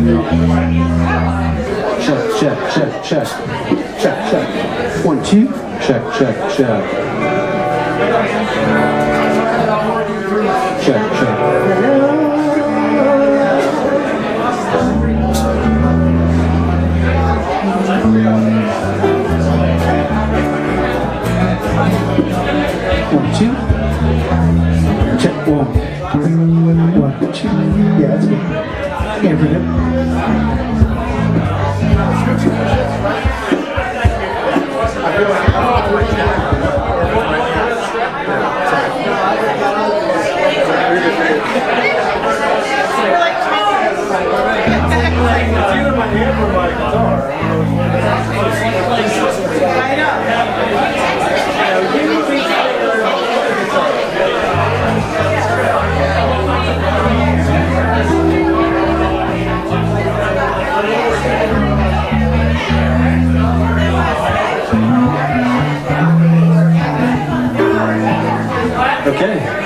Check, check, check, check. Check, check. 1, 2. Check, check, check. Check, check. Check 1, 2. Yeah, that's good. Yeah, pretty good. Okay.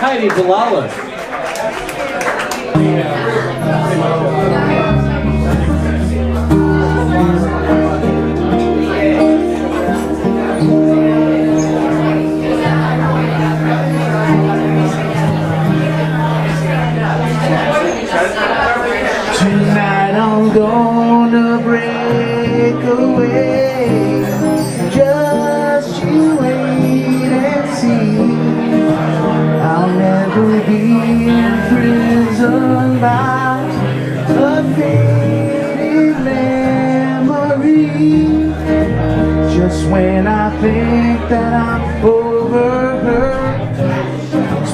Heidi Bilala. Tonight I'm gonna break away. Just you wait and see. I'll never be imprisoned by a faded memory. Just when I think that I'm over her,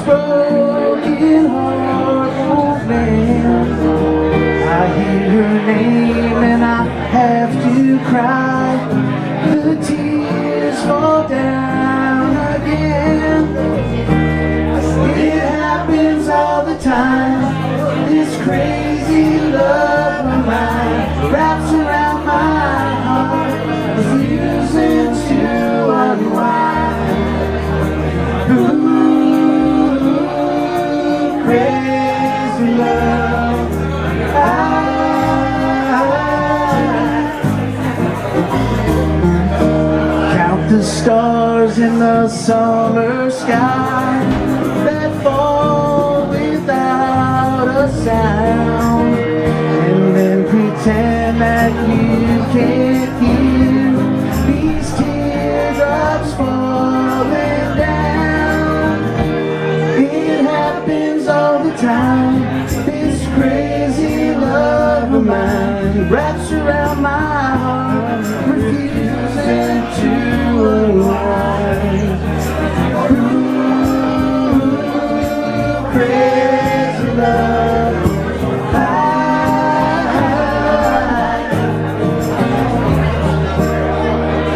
broken heart won't mend. I hear her name and I have to cry. The tears fall down again. It happens all the time. This crazy love of mine wraps around my heart, refusing to unwind. Ooh, crazy love. Count the stars in the summer sky that fall without a sound, and then pretend that you can't hear these teardrops falling down. It happens all the time. This crazy love of mine wraps around my heart, refusing to unwind. Ooh, crazy love.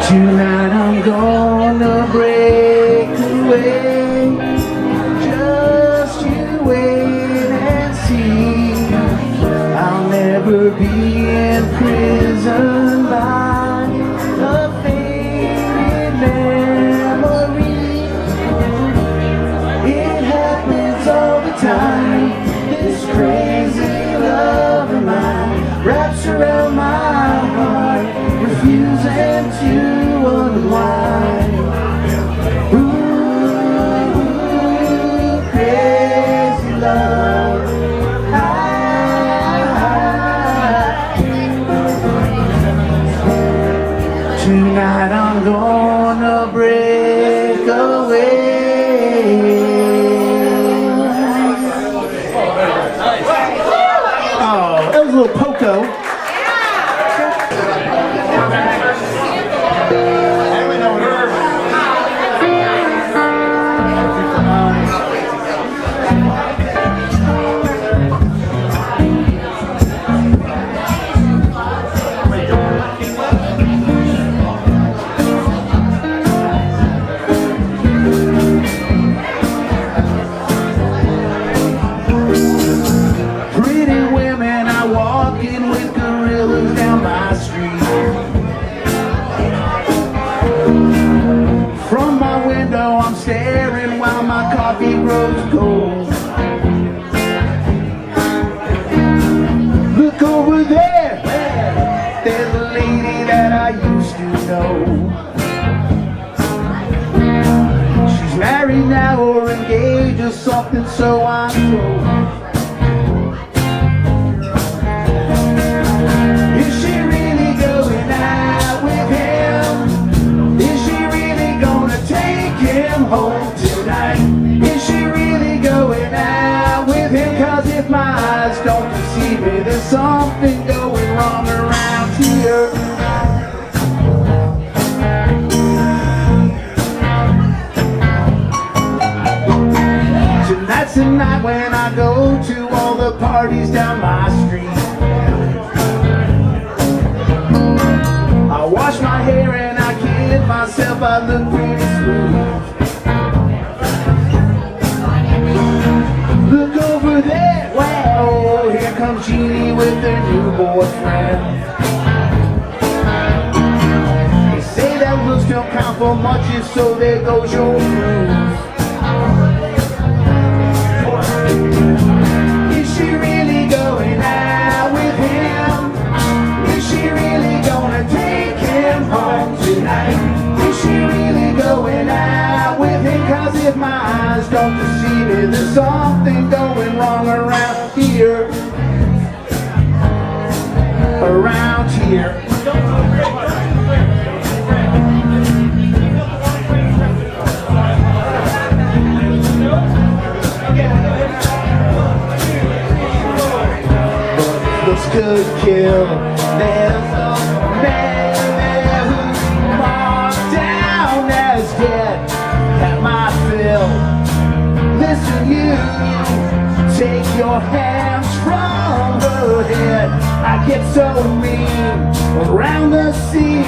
Tonight I'm gonna break away. Just you wait and see. I'll never be imprisoned by a faded memory. It happens all the time. This crazy love of mine wraps around my heart, refusing to unwind. Ooh, crazy love. Tonight I'm gonna break away. Oh, that was a little Poco. Pretty women are walking with gorillas down my street. From my window I'm staring while my coffee grows cold. Look over there, there's a lady that I used to know. She's married now or engaged or something, so I'm told. Is she really going out with him? Is she really gonna take him home tonight? Is she really going out with him? 'Cause if my eyes don't deceive me, there's something going wrong around here. Tonight's the night when I go to all the parties down my street. I wash my hair and I kid myself, I look pretty smooth. Look over there, wow, here comes Jeannie with her new boyfriend. They say that looks don't count for much, if so there goes your proof. something going wrong around here. Around here. Looks good, kill. There's a man there who's marked down as dead. That might fill. Listen, you take your hands from her head. I get so mean around the scene.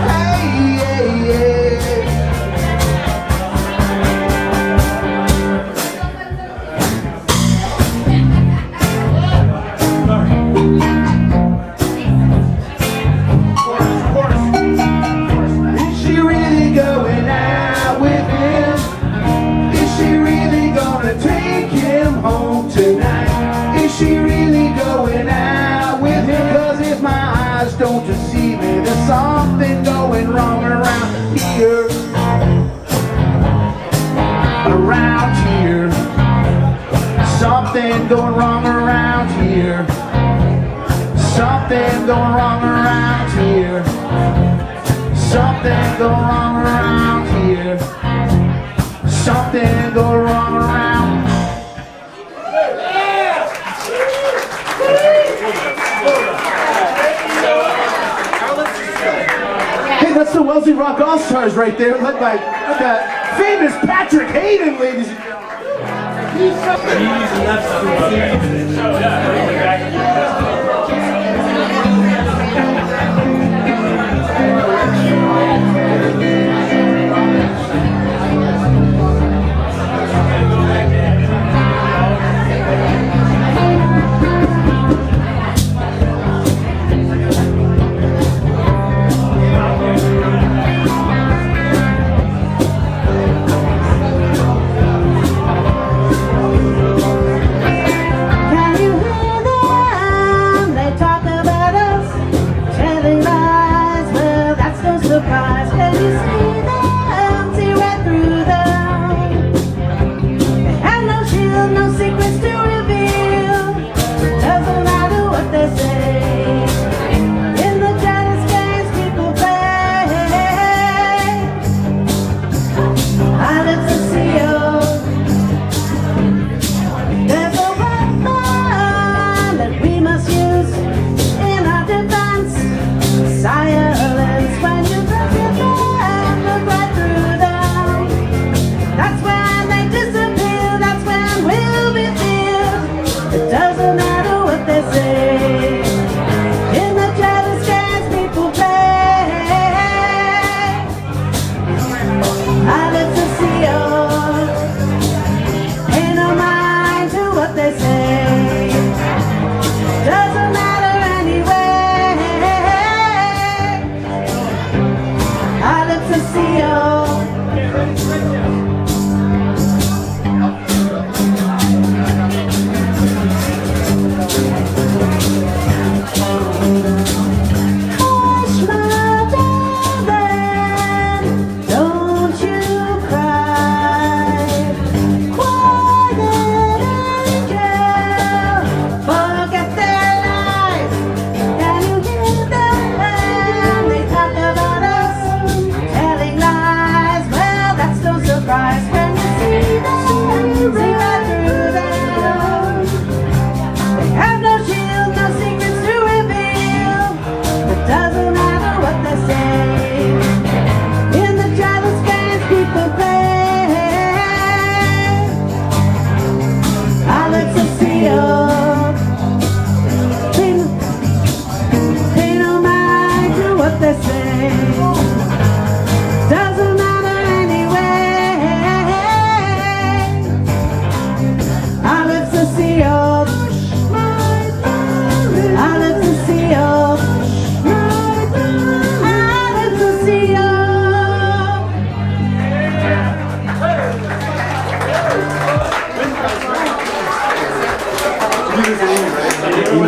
Hey, yeah, yeah. Don't deceive me, there's something going wrong around here. Around here. Something going wrong around here. Something going wrong around here. Something going wrong around here. Something going wrong around. That's the Wellesley Rock All-Stars right there, led by that famous Patrick Hayden, ladies and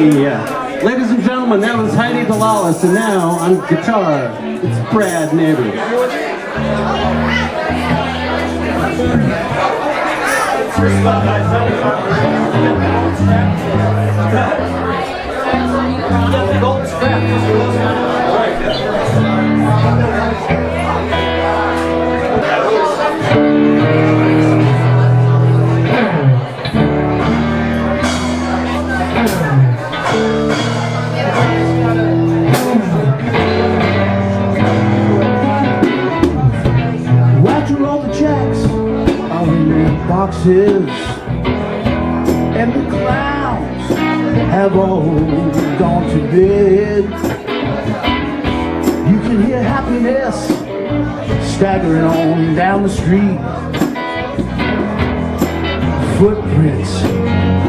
Yeah. Ladies and gentlemen, that was Heidi Delalis, and now on guitar, it's Brad Neighbors. After all the checks are in the boxes, and the clowns have all gone to bed, you can hear happiness staggering on down the street. Footprints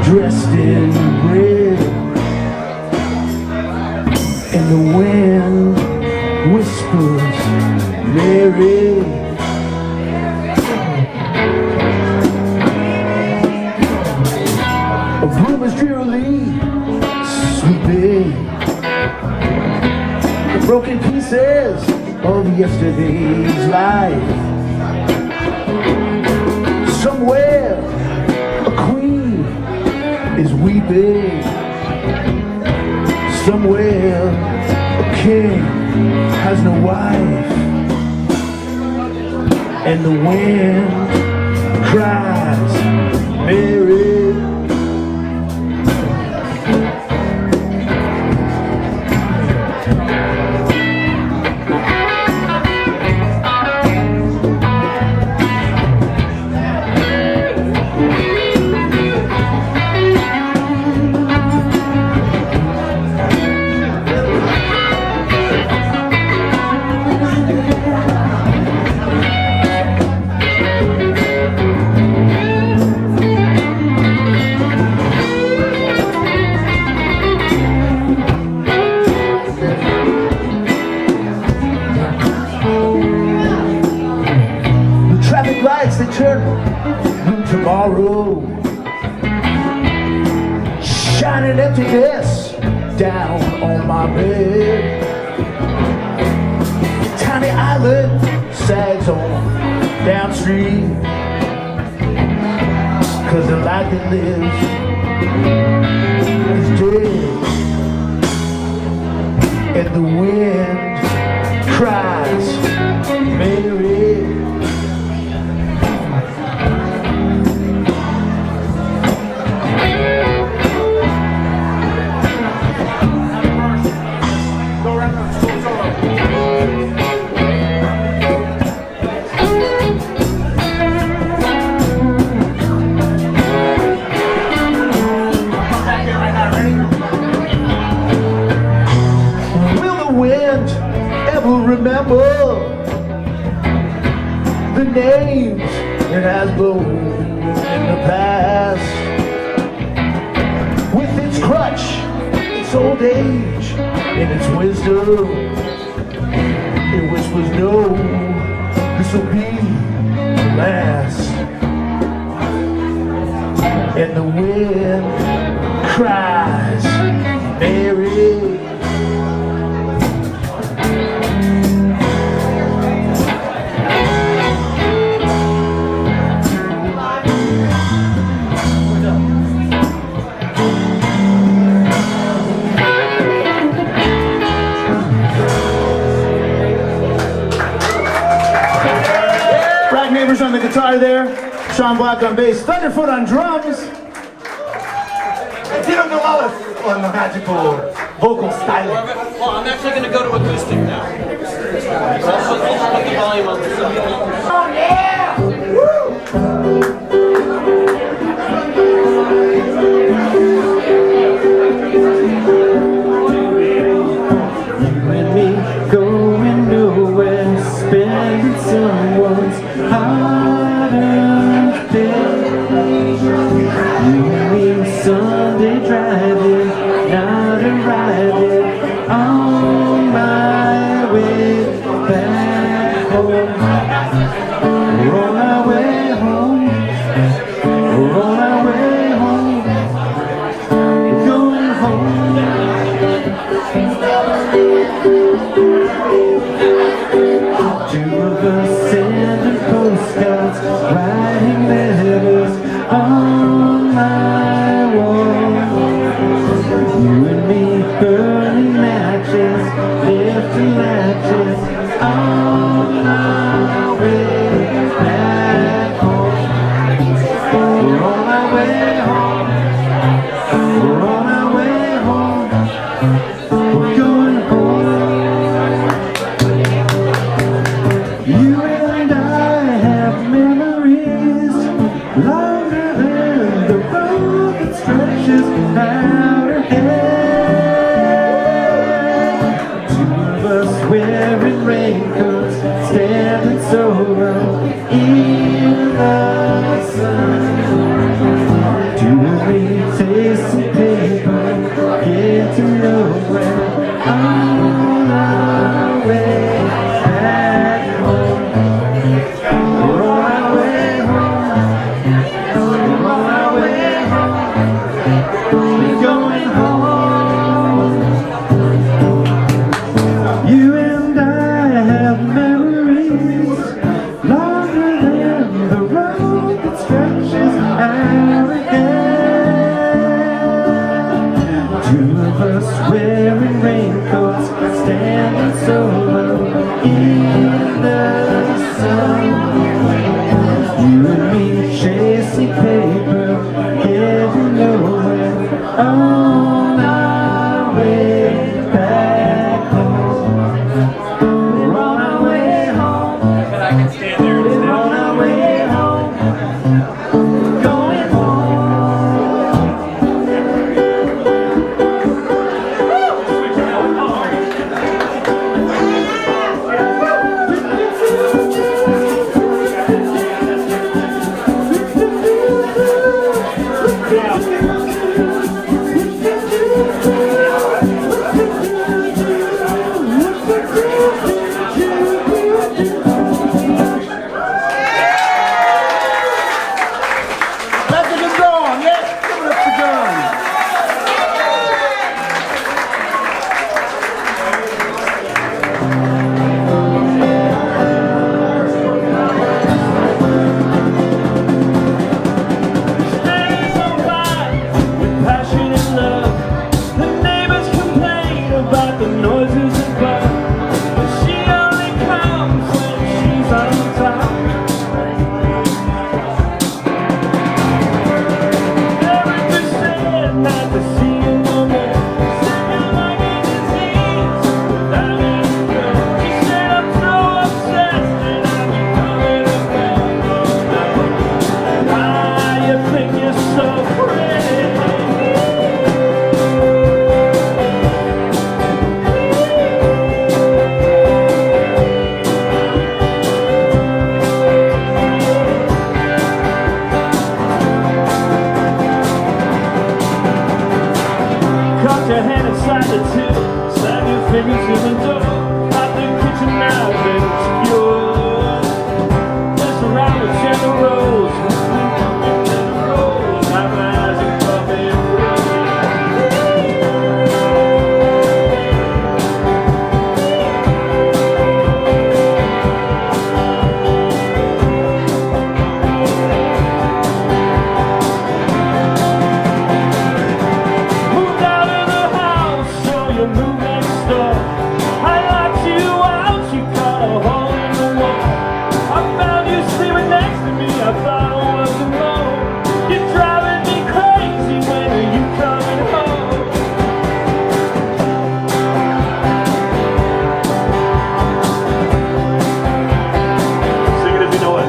dressed in red, and the wind whispers, Mary. A broom is drearily sweeping the broken pieces of yesterday's life. Somewhere a queen is weeping. Somewhere a king has no wife. And the wind cries, Mary. Lights they turn blue tomorrow, shining emptiness down on my bed. Tiny island sags on downstream, 'cause the life that lives is dead. And the wind cries, Mary. Remember the names it has blown in the past. With its crutch, its old age, and its wisdom, it whispers, no, this'll be the last. And the wind cries, Mary. On the guitar there, Sean Black on bass, Thunderfoot on drums, and Tino Gonzalez on the magical vocal styling. Well, I'm actually going to go to acoustic now. I'll put the volume on the side. Oh yeah! Woo! You and me going nowhere, spending someone's hard-earned day. You and me Sunday driving, not arriving, on my way back home. On my way home, longer than the road that stretches out ahead. Two of us wearing raincoats, standing so low in the sun. Two of me tasting paper, getting nowhere on our way back home. We're on our way home. We're on our way home. We're going home. You and I have memories longer than the road that stretches out ahead. Two of us wearing raincoats, standing so low in the sun. You and me chasing paper, getting nowhere on our way back home. We're on our way home. We're on our way home. Going home. That's a good song, yes. Give it up for John. Standing so fine with passion and love. The neighbors complain about the noises above, but she only comes when she's on top. Never to say not to see you no more. Singing like a disease without any cure. She said I'm so obsessed that I'm becoming a man. Why you think you're so pretty? Caught your hand inside the tube, slam your fingers in the door. Out the kitchen now, baby, it's yours. Mess around with Santa Rose, with sweet and the rose. My eyes are coffee and moved out of the house, so you moved next door. I locked you out, you cut a hole in the wall. I found you sleeping next to me, I thought I was alone. You're driving me crazy, when are you coming home? Sing it if you know it.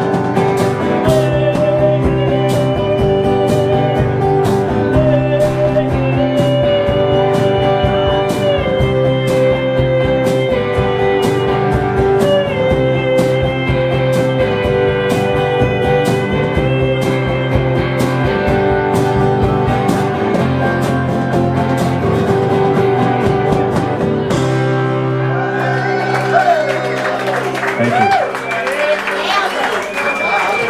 Thank you.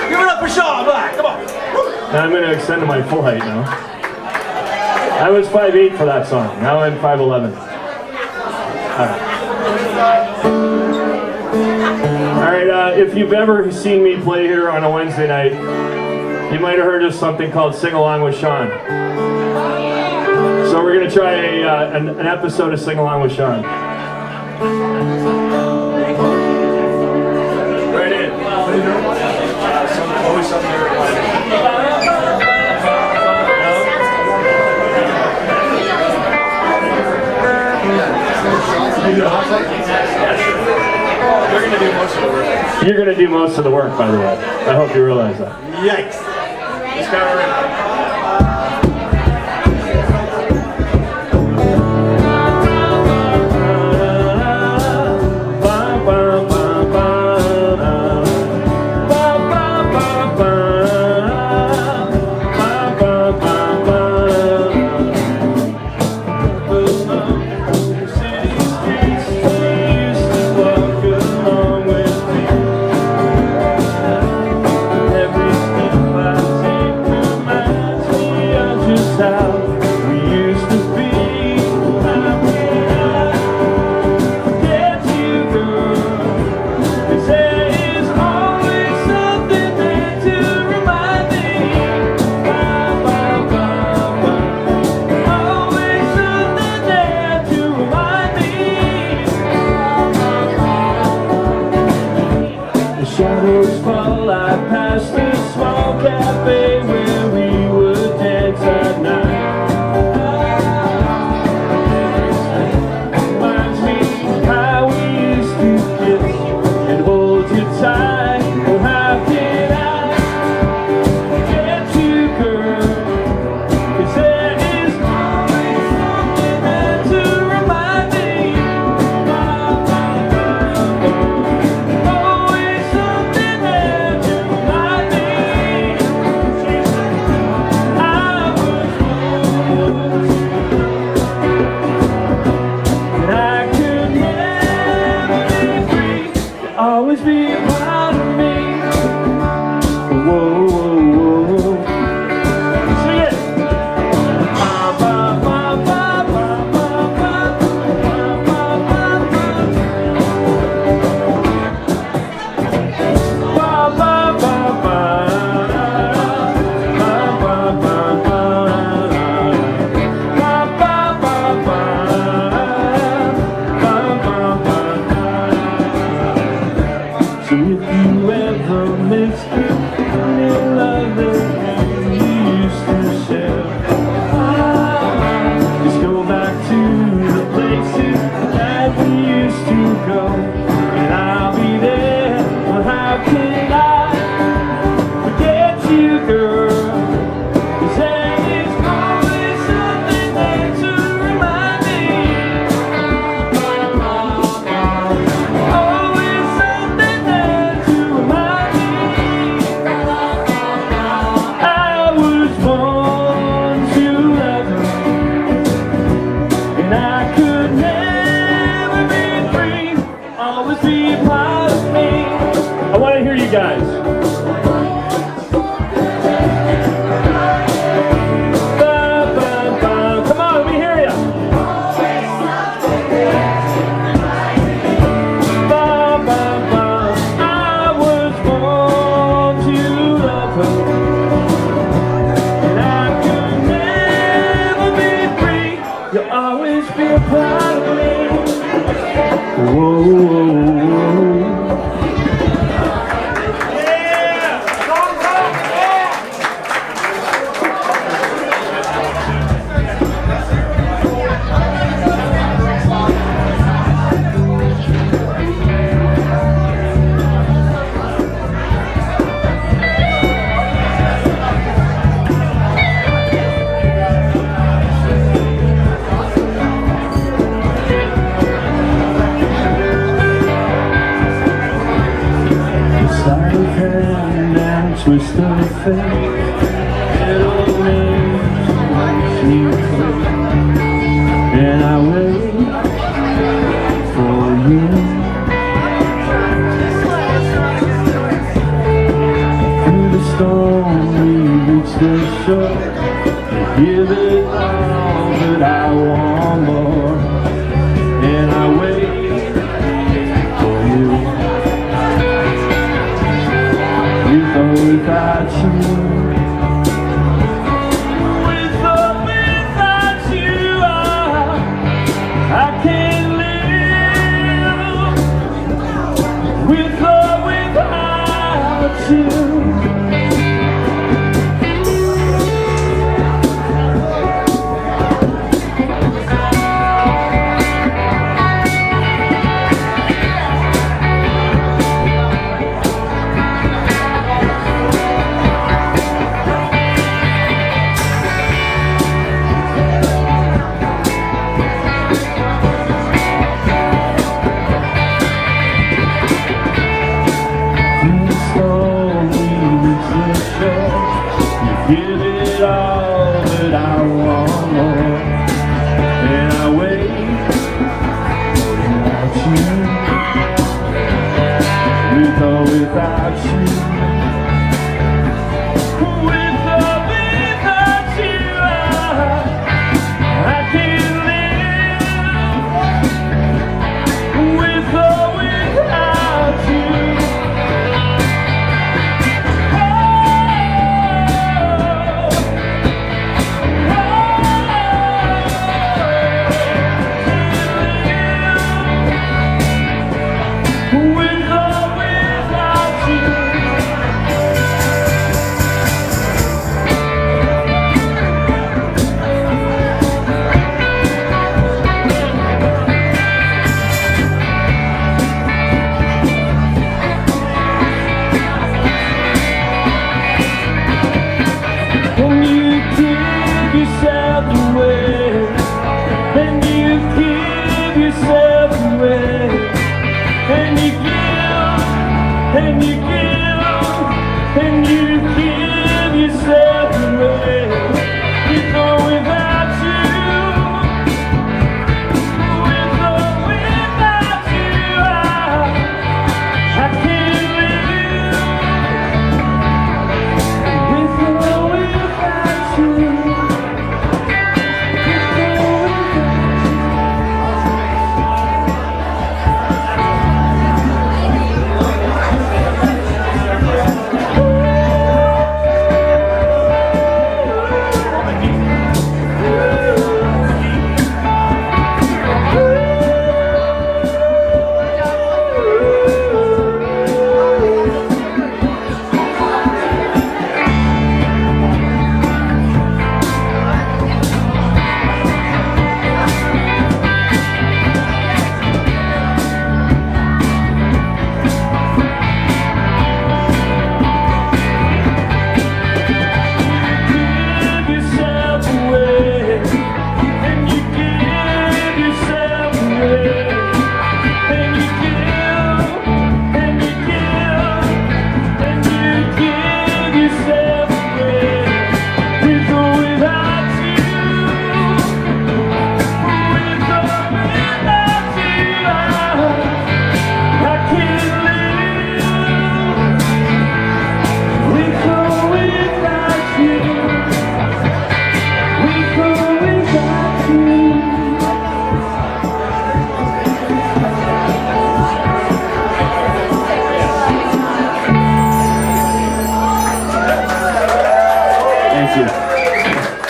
Give it up for Sean. Black. Come on. Now I'm going to extend to my full height now. I was 5'8" for that song. Now I'm 5'11". All right, if you've ever seen me play here on a Wednesday night, you might have heard of something called Sing Along with Sean. So we're going to try an episode of Sing Along with Sean. Right in. Always something to You're going to do most of the work, by the way. I hope you realize that. Yikes. This guy we're in. Shadows fall, I passed a small cafe where we would dance at night. Reminds me how we used to kiss and hold you tight. Well, how can I forget you, girl? 'Cause there is always something there to remind me. Always be proud of me. Whoa, whoa, whoa. Sing it. Ba, ba, ba, ba, ba, ba, ba, ba, ba, ba, ba. Ba, ba, ba, ba. Ba, ba, ba, ba. Ba, ba, ba, ba. Ba, ba, ba. So if you ever miss the love that you used to share, just go back to the places that we used to go, and I'll be there. Well, how can I forget you, girl? 'Cause there is always something there to remind me. Always something there to remind me. I was born to love her, and I could never be free. Always be proud of me. I want to hear you guys. Ba, ba, ba. Come on, let me hear you. Ba, ba, ba. I was born to love her, and I could never be free. You'll always be proud of me. Whoa, whoa, whoa. Yeah! Twist of fate, it'll make me clear, and I wait for you. Through the storm we reach the shore, give it all, but I want more, and I wait for you. With or without you, with or without you, I can't live. With or without you. give it all, but I want more. And I wait without you, with or without you. With or without you, I can't live. With or without you.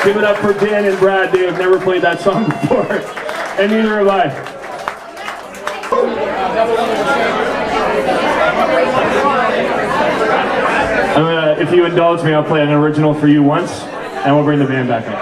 Give it up for Dan and Brad. They have never played that song before, and neither have I. If you indulge me, I'll play an original for you once, and we'll bring the band back in.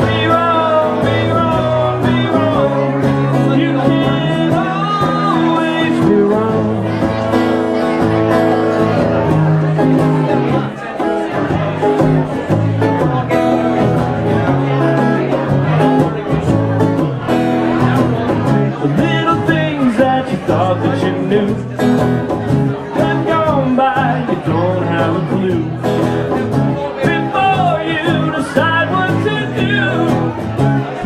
Be wrong, new. Time gone by, you don't have a clue. Before you decide what to do,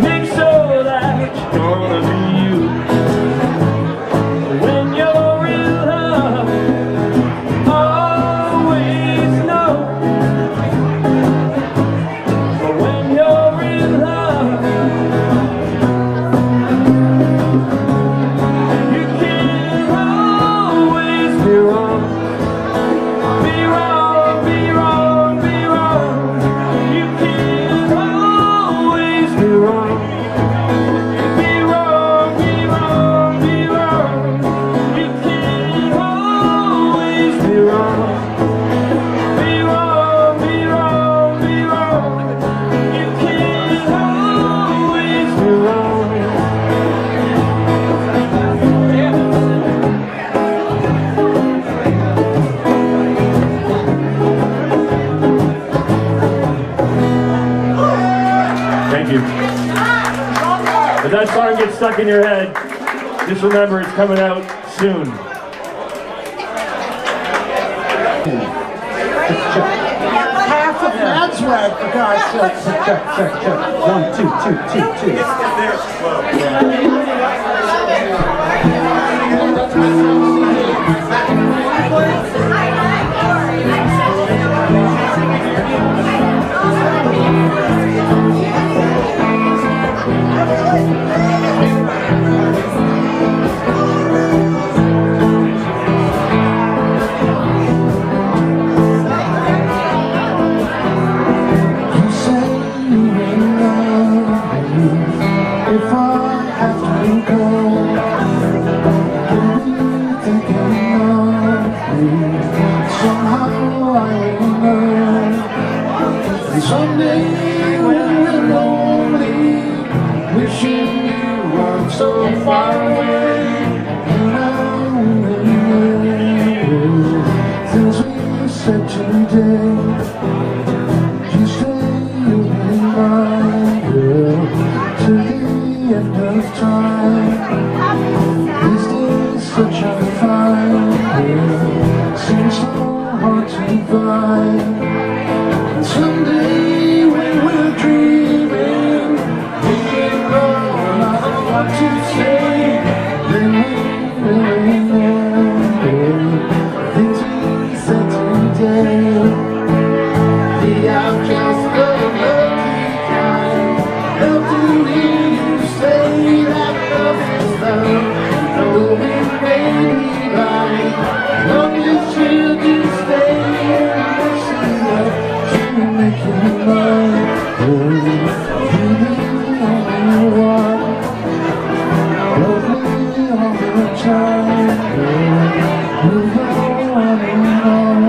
make sure that it's gonna be you. When you're in love, always know. But when you're in love, you can't always be wrong. Be wrong, be wrong, be wrong. You can't always be wrong. Be wrong, be wrong, be wrong. You can't always be wrong. Be wrong, be wrong, be wrong. You can't always be wrong. Thank you. If that song gets stuck in your head, just remember it's coming out soon. Half of that's right, for God's sake. Check. 1, 2, 2, 2, 2. You say you will love me if I have to go. You'll be thinking of me. Somehow I will know. And someday when we're lonely, wishing you weren't so far away, and I remember things we said today. You say you'll be mine, girl, to the end of time. These days such a fine girl seems so hard to find. And someday when we're dreaming, thinking of not what to say, then we will remember things we said today. I'm just a lucky kind. Love to hear you say that love is love. Though it may be right, love is here to stay. And see love to make you mine. You're the only one. Love me all the time. We'll go on and on.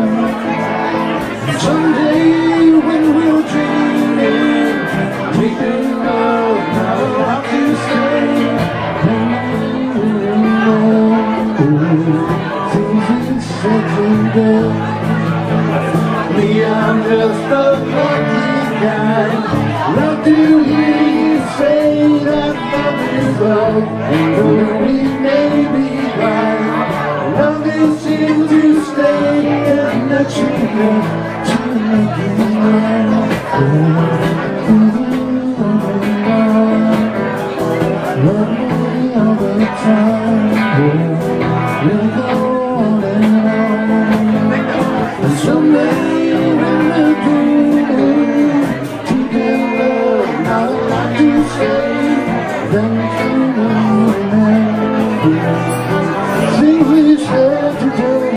Someday when we're dreaming, making love, not how to stay. Then we will know things we said today. Me, I'm just a lucky guy. Love to hear you say that love is love. And though we may be blind, love is here to stay and let you know. Love me all the time. We'll go on and on. And someday when we're dreaming, together, not a lot to say, then you will remember things we said today.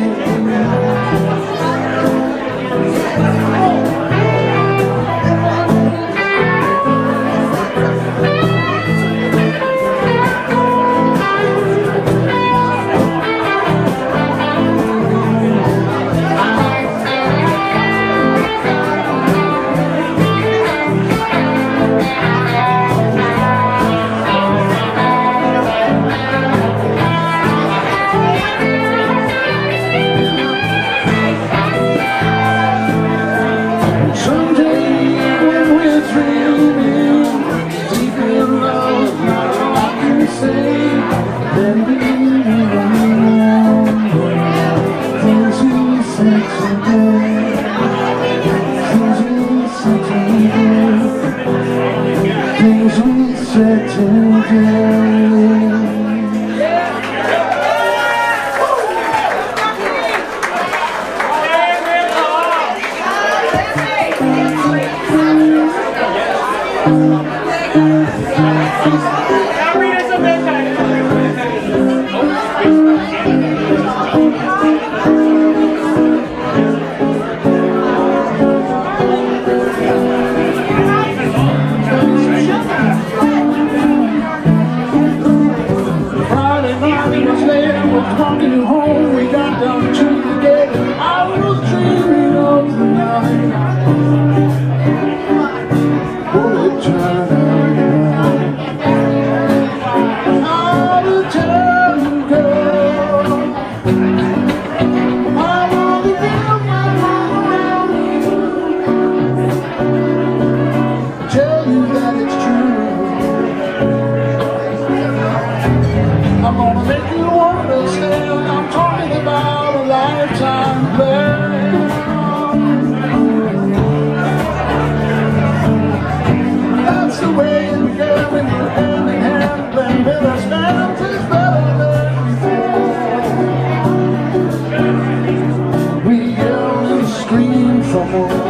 said today. Friday night it was late, I was walking you home. We got down to the gate. I was dreaming of the night. Oh, it turned out how to tell you, girl. I want to build my life around you. Tell you that it's true. I'm gonna make you understand. I'm talking about a lifetime plan. That's the way it began when you're hand in hand, playing with our stands is better than before. We yell and scream for more.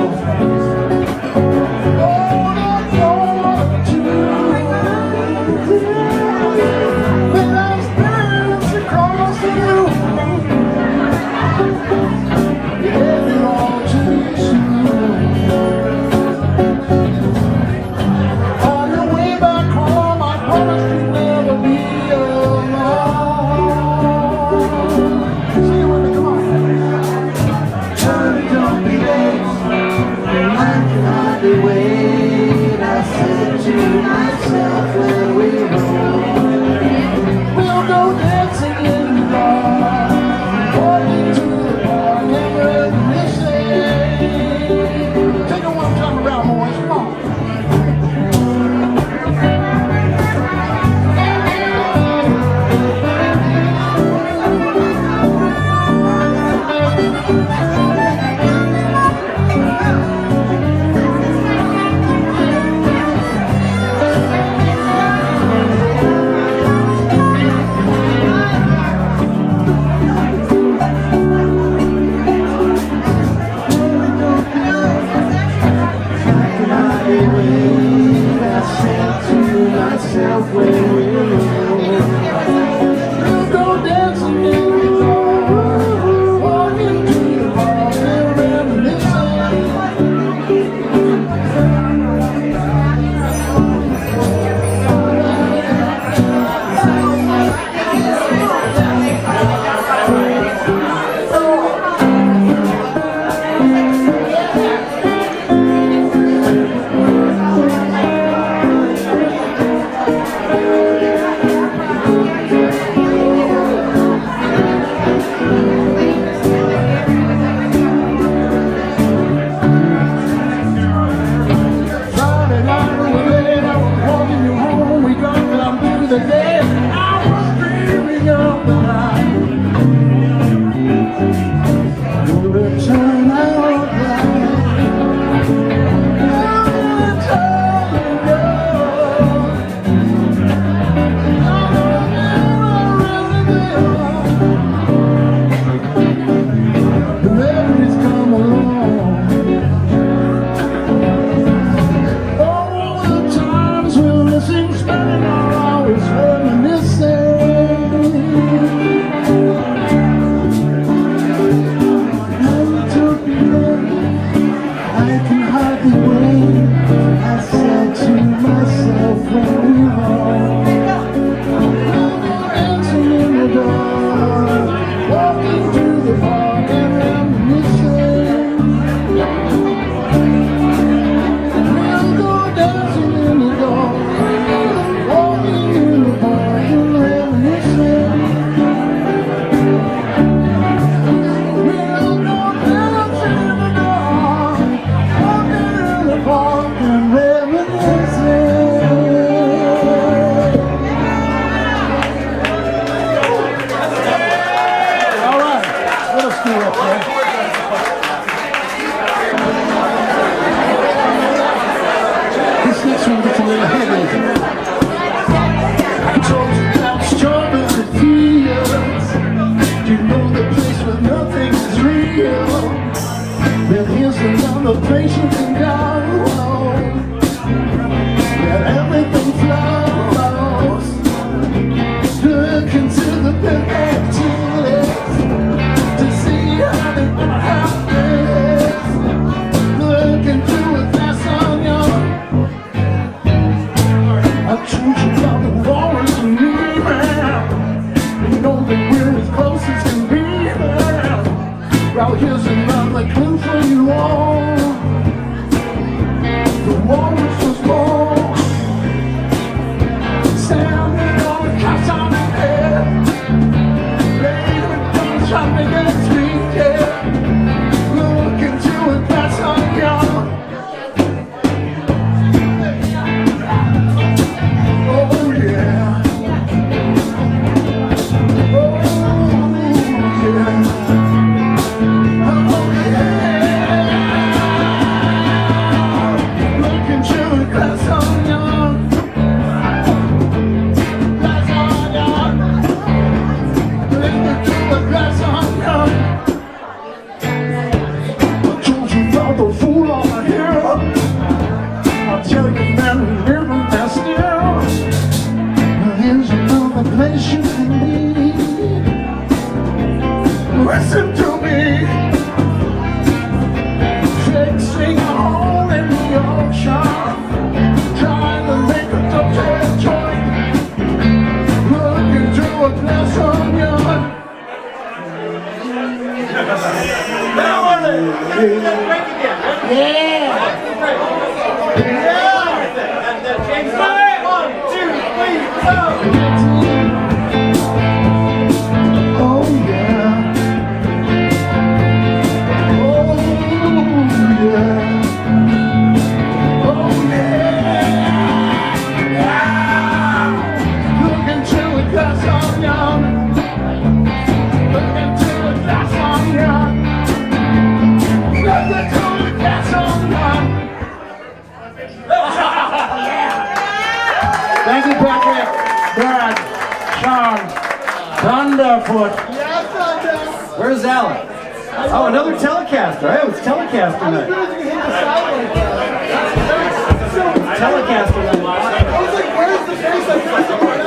as you can be. Listen to me. Fixing a hole in the ocean, trying to make a double joint. Look into a glass onion. Yeah. Oh yeah. Oh yeah. Oh yeah. Look into a glass onion. Look into a glass onion. Look into a glass onion. Thank you, Patrick, Brad, Sean, Thunderfoot. Where's Alan? Oh, another Telecaster. I was Telecaster night. Telecaster night. I was like, where's the face I put someone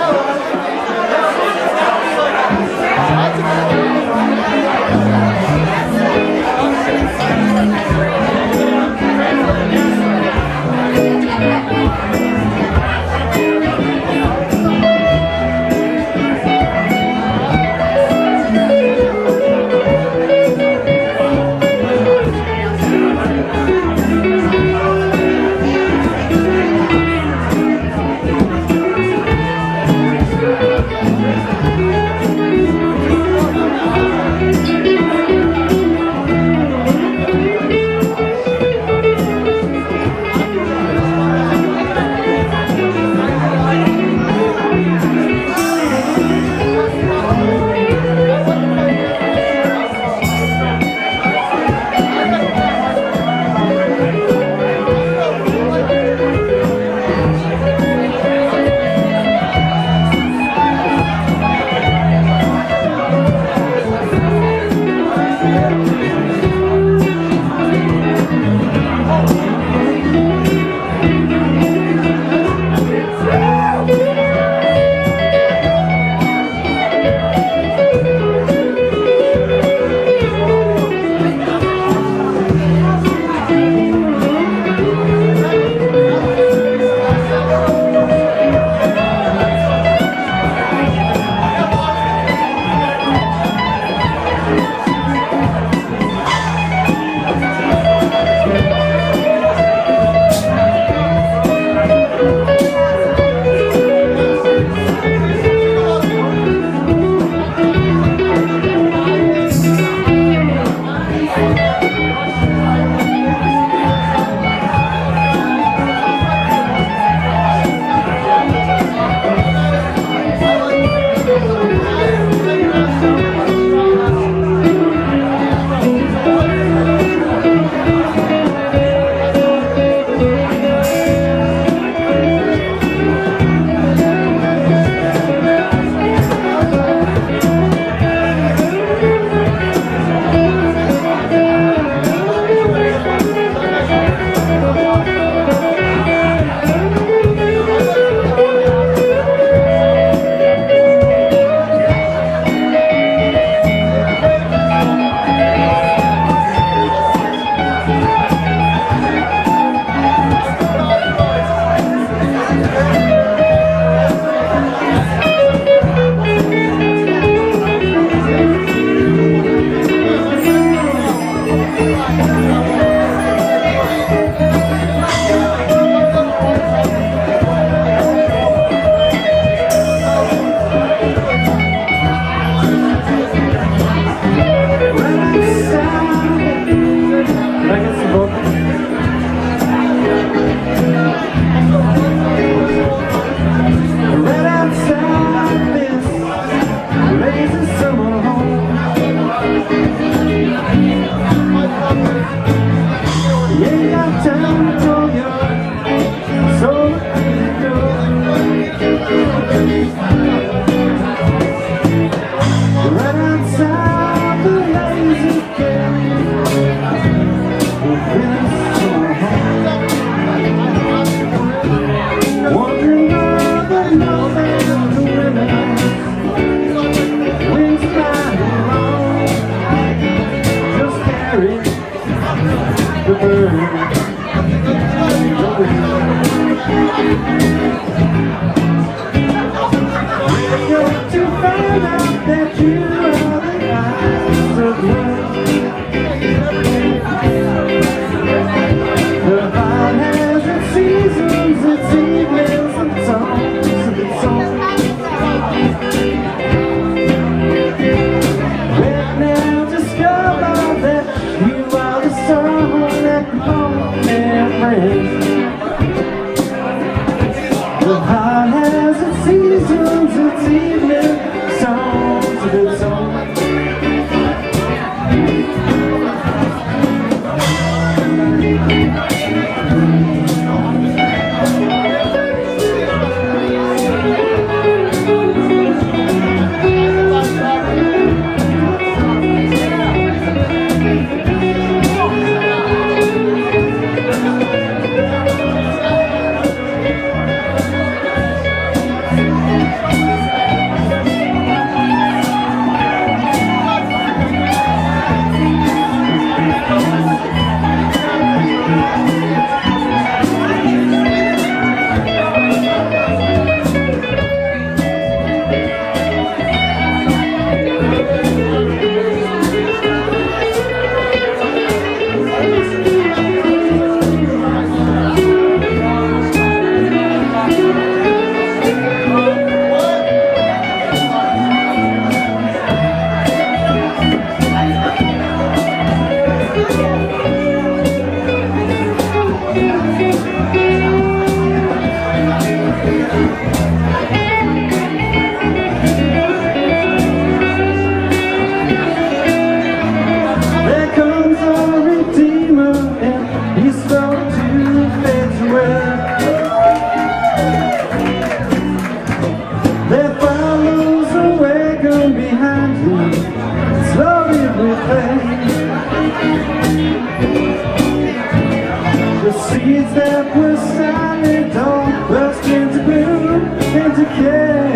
care.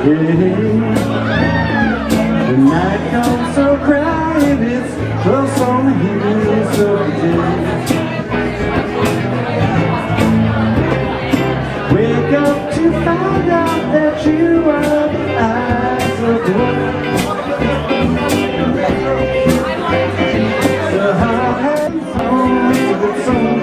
Yeah. The night comes so crying, it's close on the heels of the day. Wake up to find out that you are the eyes of the world. The heart has songs of its own.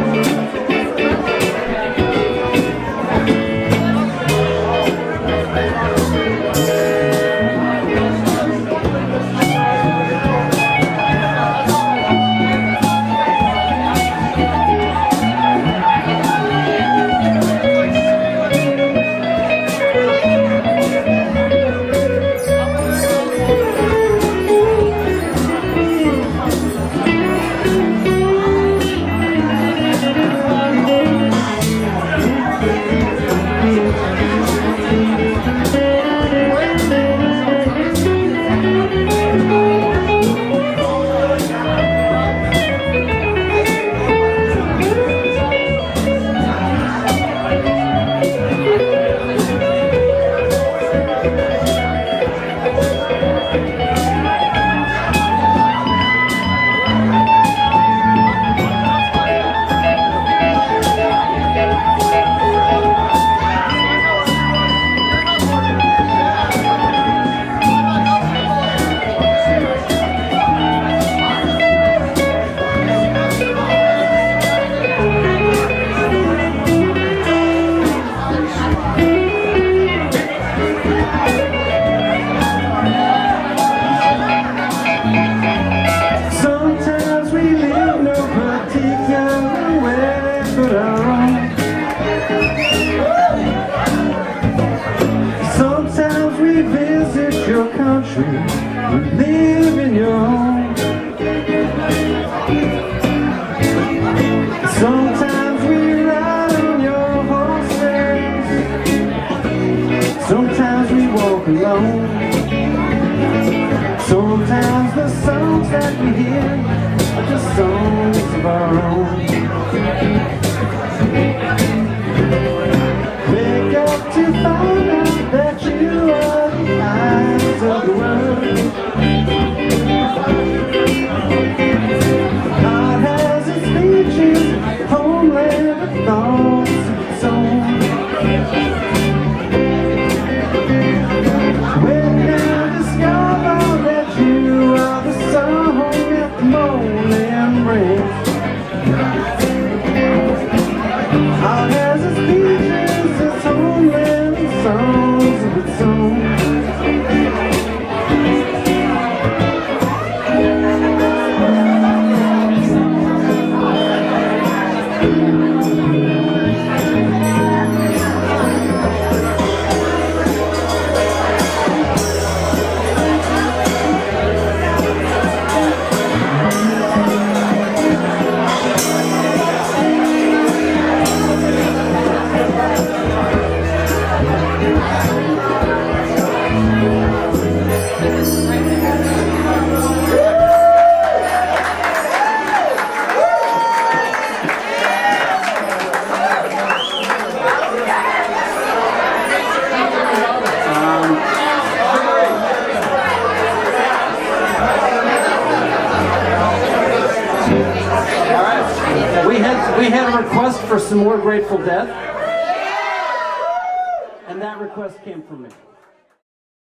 Sometimes we visit your country, we live in your home. Sometimes we ride on your horses, sometimes we walk alone. Sometimes the songs that we hear are just songs of our own. Wake up to find out that you are the eyes of the world. Heart has its beaches, homeland of thoughts of its own. When I discover that you are the song that the morning brings. Heart has its beaches, its homeland, songs of its own. We had a request for some more Grateful Dead, and that request came from me.